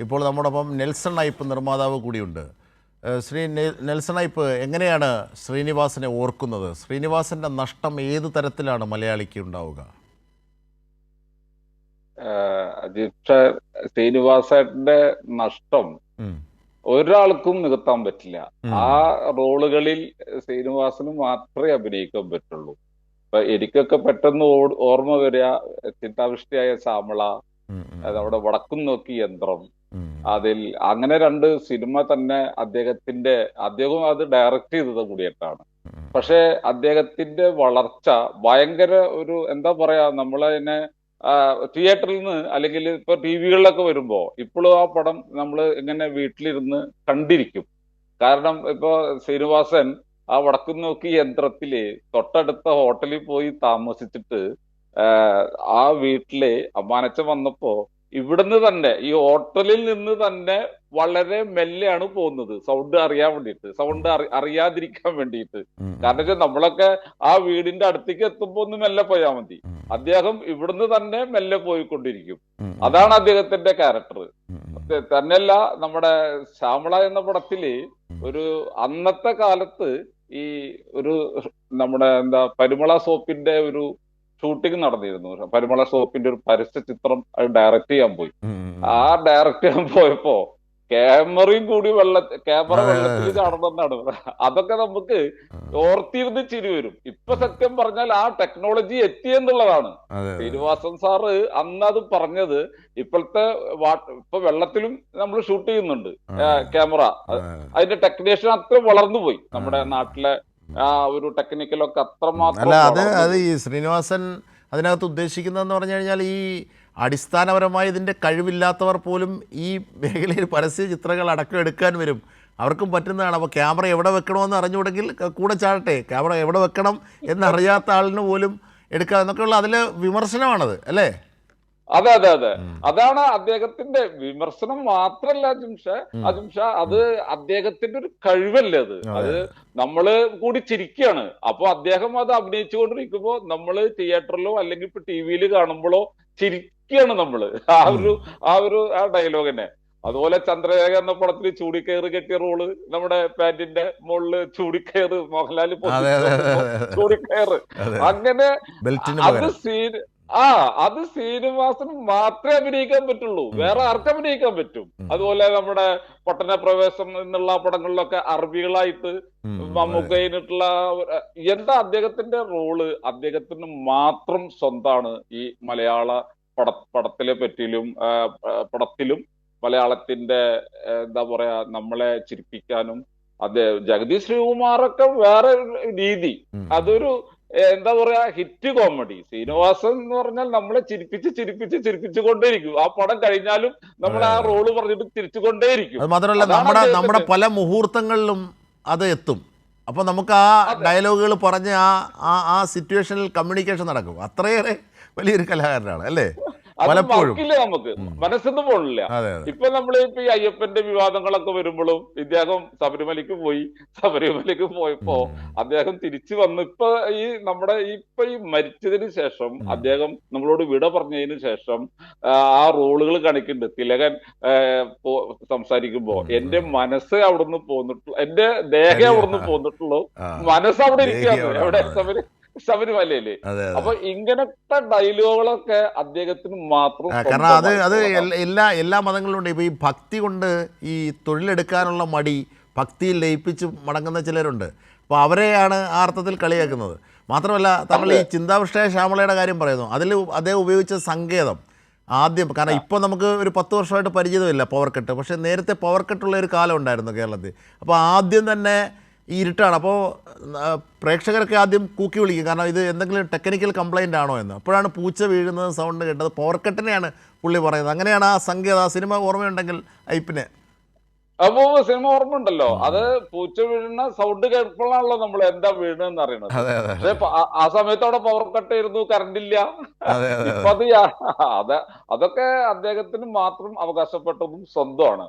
ഇപ്പോൾ നമ്മോടൊപ്പം നെൽസൺ ഐപ്പ് നിർമ്മാതാവ് കൂടിയുണ്ട്. ശ്രീ നെൽസൺ ഐപ്പ്, എങ്ങനെയാണ് ശ്രീനിവാസനെ ഓർക്കുന്നത്? ശ്രീനിവാസന്റെ നഷ്ടം ഏത് തരത്തിലാണ് മലയാളിക്ക് ഉണ്ടാവുക? ശ്രീനിവാസന്റെ നഷ്ടം ഒരാൾക്കും നികത്താൻ പറ്റില്ല. ആ റോളുകളിൽ ശ്രീനിവാസന് മാത്രമേ അഭിനയിക്കാൻ പറ്റുള്ളൂ. ഇപ്പൊ എനിക്കൊക്കെ പെട്ടെന്ന് ഓർമ്മ വരിക ചിന്താവിഷ്ടയായ ശ്യാമള, നമ്മുടെ വടക്കും നോക്കി യന്ത്രം, അതിൽ അങ്ങനെ രണ്ട് സിനിമ തന്നെ അദ്ദേഹം അത് ഡയറക്റ്റ് ചെയ്തത് കൂടിയിട്ടാണ്. പക്ഷെ അദ്ദേഹത്തിന്റെ വളർച്ച ഭയങ്കര ഒരു എന്താ പറയാ, നമ്മളതിനെ തിയേറ്ററിൽ നിന്ന് അല്ലെങ്കിൽ ഇപ്പൊ ടി വികളിലൊക്കെ വരുമ്പോ ഇപ്പോഴും ആ പടം നമ്മൾ ഇങ്ങനെ വീട്ടിലിരുന്ന് കണ്ടിരിക്കും. കാരണം ഇപ്പൊ ശ്രീനിവാസൻ ആ വടക്കും നോക്കി യന്ത്രത്തില് തൊട്ടടുത്ത ഹോട്ടലിൽ പോയി താമസിച്ചിട്ട് ആ വീട്ടിലെ അമ്മാനച്ചൻ വന്നപ്പോ ഇവിടുന്ന് തന്നെ ഈ ഹോട്ടലിൽ നിന്ന് തന്നെ വളരെ മെല്ലെയാണ് പോകുന്നത്, സൗണ്ട് അറിയാൻ വേണ്ടിയിട്ട്, സൗണ്ട് അറിയാതിരിക്കാൻ വേണ്ടിയിട്ട്. കാരണം വെച്ചാൽ നമ്മളൊക്കെ ആ വീടിന്റെ അടുത്തേക്ക് എത്തുമ്പോ ഒന്ന് മെല്ലെ പോയാൽ മതി, അദ്ദേഹം ഇവിടുന്ന് തന്നെ മെല്ലെ പോയിക്കൊണ്ടിരിക്കും. അതാണ് അദ്ദേഹത്തിന്റെ ക്യാരക്ടർ. തന്നെയല്ല, നമ്മുടെ ശ്യാമള എന്ന പടത്തില് ഒരു അന്നത്തെ കാലത്ത് ഈ ഒരു നമ്മുടെ പരിമള സോപ്പിന്റെ ഒരു ഷൂട്ടിംഗ് നടന്നിരുന്നു. പരിമള സോപ്പിന്റെ ഒരു പരസ്യ ചിത്രം അത് ഡയറക്റ്റ് ചെയ്യാൻ പോയി. ആ ഡയറക്റ്റ് ചെയ്യാൻ പോയപ്പോ ക്യാമറയും കൂടി ക്യാമറ വെള്ളത്തിൽ ചാടണമെന്നാണ്. അതൊക്കെ നമുക്ക് ഓർത്തിരുന്ന് ചിരി വരും. ഇപ്പൊ സത്യം പറഞ്ഞാൽ ആ ടെക്നോളജി എത്തിയെന്നുള്ളതാണ്. ശ്രീനിവാസൻ സാറ് അന്ന് അത് പറഞ്ഞത്. ഇപ്പൊ വെള്ളത്തിലും നമ്മൾ ഷൂട്ട് ചെയ്യുന്നുണ്ട് ക്യാമറ. അതിന്റെ ടെക്നീഷ്യൻ അത്ര വളർന്നുപോയി. നമ്മുടെ നാട്ടിലെ ആ ഒരു ടെക്നിക്കലൊക്കെ അത്രമാത്രം. അത് ഈ ശ്രീനിവാസൻ അതിനകത്ത് ഉദ്ദേശിക്കുന്നതെന്ന് പറഞ്ഞു കഴിഞ്ഞാൽ, ഈ അടിസ്ഥാനപരമായി ഇതിൻ്റെ കഴിവില്ലാത്തവർ പോലും ഈ മേഖലയിൽ പരസ്യ ചിത്രങ്ങൾ അടക്കം എടുക്കാൻ വരും. അവർക്കും പറ്റുന്നതാണ്. അപ്പോൾ ക്യാമറ എവിടെ വെക്കണമെന്ന് അറിഞ്ഞുകൂടെങ്കിൽ കൂടെ ചാടട്ടെ, ക്യാമറ എവിടെ വെക്കണം എന്നറിയാത്ത ആളിന് പോലും എടുക്കുക എന്നൊക്കെയുള്ള അതിലെ വിമർശനമാണത്, അല്ലേ? അതെ അതെ അതെ, അതാണ് അദ്ദേഹത്തിന്റെ വിമർശനം. മാത്രല്ല അജിംഷ, അത് അദ്ദേഹത്തിന്റെ ഒരു കഴിവല്ലേ അത് നമ്മള് കൂടി ചിരിക്കുകയാണ്. അപ്പൊ അദ്ദേഹം അത് അഭിനയിച്ചുകൊണ്ടിരിക്കുമ്പോ നമ്മള് തിയേറ്ററിലോ അല്ലെങ്കിൽ ഇപ്പൊ ടി വിയിൽ കാണുമ്പോഴോ ചിരിക്കുകയാണ് നമ്മള് ആ ഡയലോഗിനെ. അതുപോലെ ചന്ദ്രലേഖ എന്ന പടത്തിൽ ചൂടിക്കയറ് കെട്ടിയ റോള്, നമ്മുടെ പാന്റിന്റെ മുകളില് ചൂടിക്കയറ്, മോഹൻലാൽ ചൂടിക്കയറ്, അങ്ങനെ അത് ശ്രീനിവാസന് മാത്രമേ അഭിനയിക്കാൻ പറ്റുള്ളൂ, വേറെ ആർക്കും അഭിനയിക്കാൻ പറ്റും. അതുപോലെ നമ്മുടെ പട്ടണ പ്രവേശം എന്നുള്ള പടങ്ങളിലൊക്കെ അറബികളായിട്ട് മമ്മൂക്കയിനിട്ടുള്ള അദ്ദേഹത്തിന്റെ റോള് അദ്ദേഹത്തിന് മാത്രം സ്വന്തമാണ്. ഈ മലയാള പടത്തിലെ പടത്തിലും മലയാളത്തിന്റെ എന്താ പറയാ, നമ്മളെ ചിരിപ്പിക്കാനും. ജഗദീഷ് ശ്രീകുമാറൊക്കെ വേറെ രീതി, അതൊരു എന്താ പറയാ, ഹിറ്റ് കോമഡി. ശ്രീനിവാസൻ എന്ന് പറഞ്ഞാൽ നമ്മളെ ചിരിപ്പിച്ചുകൊണ്ടേയിരിക്കും. ആ പടം കഴിഞ്ഞാലും നമ്മൾ ആ റോള് പറഞ്ഞിട്ട് ചിരിച്ചുകൊണ്ടേയിരിക്കും. അത് മാത്രമല്ല, നമ്മുടെ പല മുഹൂർത്തങ്ങളിലും അത് എത്തും. അപ്പോൾ നമുക്ക് ആ ഡയലോഗുകൾ പറഞ്ഞ് ആ സിറ്റുവേഷനിൽ കമ്മ്യൂണിക്കേഷൻ നടക്കും. അത്രയേറെ വലിയൊരു കലാകാരനാണ്, അല്ലേ? പലപ്പോഴും നമുക്ക് മനസ്സിന്ന് പോണില്ല. ഇപ്പൊ ഈ അയ്യപ്പന്റെ വിവാദങ്ങളൊക്കെ വരുമ്പോഴും ഇദ്ദേഹം ശബരിമലയ്ക്ക് പോയപ്പോ അദ്ദേഹം തിരിച്ചു വന്ന് ഇപ്പൊ ഈ മരിച്ചതിന് ശേഷം അദ്ദേഹം നമ്മളോട് വിട പറഞ്ഞതിന് ശേഷം ആ റോളുകൾ കാണിക്കുന്നുണ്ട്. തിലകൻ സംസാരിക്കുമ്പോ എന്റെ മനസ്സ് അവിടുന്ന് പോന്നിട്ടുള്ളൂ, എന്റെ ദേഹം അവിടുന്ന് പോന്നിട്ടുള്ളൂ, മനസ്സ് അവിടെ ഇരിക്കുകയാണ്. എവിടെ? ശബരിമലയില്. അപ്പൊ ഇങ്ങനത്തെ ഡയലോഗുകളൊക്കെ അദ്ദേഹത്തിന് മാത്രം. കാരണം അത് എല്ലാ മതങ്ങളിലും ഉണ്ട്. ഇപ്പൊ ഈ ഭക്തി കൊണ്ട് ഈ തൊഴിലെടുക്കാനുള്ള മടി, ഭക്തിയിൽ ലയിപ്പിച്ച് മടങ്ങുന്ന ചിലരുണ്ട്. അപ്പോൾ അവരെയാണ് ആ അർത്ഥത്തിൽ കളിയാക്കുന്നത്. മാത്രമല്ല, താങ്കൾ ഈ ചിന്താവിഷ്ടയായ ശ്യാമളയുടെ കാര്യം പറയുന്നു. അതിൽ അദ്ദേഹം ഉപയോഗിച്ച സങ്കേതം ആദ്യം, കാരണം ഇപ്പോൾ നമുക്ക് ഒരു 10 വർഷമായിട്ട് പരിചിതമില്ല പവർ കട്ട്. പക്ഷേ നേരത്തെ പവർ കട്ടുള്ള ഒരു കാലം ഉണ്ടായിരുന്നു കേരളത്തിൽ. അപ്പോൾ ആദ്യം തന്നെ ഈ ഇരുട്ടാണ്. അപ്പോൾ പ്രേക്ഷകരൊക്കെ ആദ്യം കൂക്കി വിളിക്കും, കാരണം ഇത് എന്തെങ്കിലും ടെക്നിക്കൽ കംപ്ലൈൻ്റ് ആണോ എന്ന്. അപ്പോഴാണ് പൂച്ച വീഴുന്നത് സൗണ്ട് കേട്ടത്. പവർ കട്ടിനെയാണ് പുള്ളി പറയുന്നത്. അങ്ങനെയാണ് ആ സംഗീതം. ആ സിനിമ ഓർമ്മയുണ്ടെങ്കിൽ ഐപ്പിന്. അപ്പോ സിനിമ ഓർമ്മ ഉണ്ടല്ലോ, അത് പൂച്ച വീഴുന്ന സൗണ്ട് കേൾക്കുമ്പോഴാണല്ലോ നമ്മൾ എന്താ വീഴുന്നതെന്ന് അറിയണത്. പക്ഷെ ആ സമയത്ത് അവിടെ പവർ കട്ട് ആയിരുന്നു, കറണ്ട് ഇല്ല. ഇപ്പൊ അതൊക്കെ അദ്ദേഹത്തിന് മാത്രം അവകാശപ്പെട്ടതും സ്വന്തമാണ്.